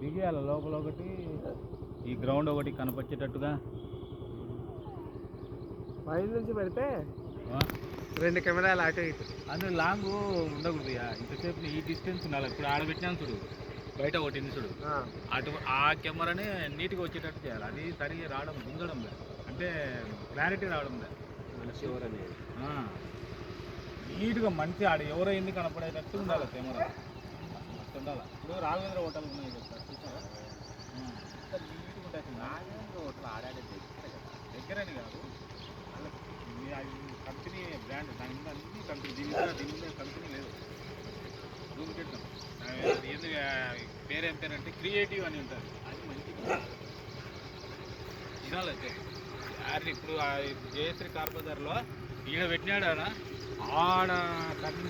బిగియాల లోపల ఒకటి, ఈ గ్రౌండ్ ఒకటి కనపచ్చేటట్టుగా పైన నుంచి పెడితే 2 కెమెరాలు అటు ఇటు. అందులో లాంగ్ ఉండకూడదు. ఇంతసేపు ఈ డిస్టెన్స్ ఉండాలి. ఇప్పుడు ఆడబెట్టినాను చూడు, బయట ఒకటి చూడు, అటు ఆ కెమెరాని నీట్గా వచ్చేటట్టు చేయాలి. అది సరిగా రావడం ఉండడం లేదు, అంటే క్లారిటీ రావడం లేదు. నీట్గా మంచి ఆడ ఎవరైంది కనపడేటట్టు ఉండాలి కెమెరా, అట్లా ఉండాలి. ఇప్పుడు రాఘవేంద్ర హోటల్ ఉన్నాయి కదా చూసారా, నీట్గా ఉంటుంది. రాఘవేంద్ర హోటల్ ఆడాడే దగ్గరని కాదు, కంపెనీ బ్రాండ్ దాని మీద అన్ని కంపెనీ, దీని మీద కంపెనీ లేదు, డూప్లికేట్ అది. ఎందుకు పేరేం పేరంటే క్రియేటివ్ అని ఉంటుంది, అది మంచిగా తినాలైతే. ఇప్పుడు జయశ్రీ కార్బజార్లో ఈడ పెట్టినాడు, ఆడ కంపెనీ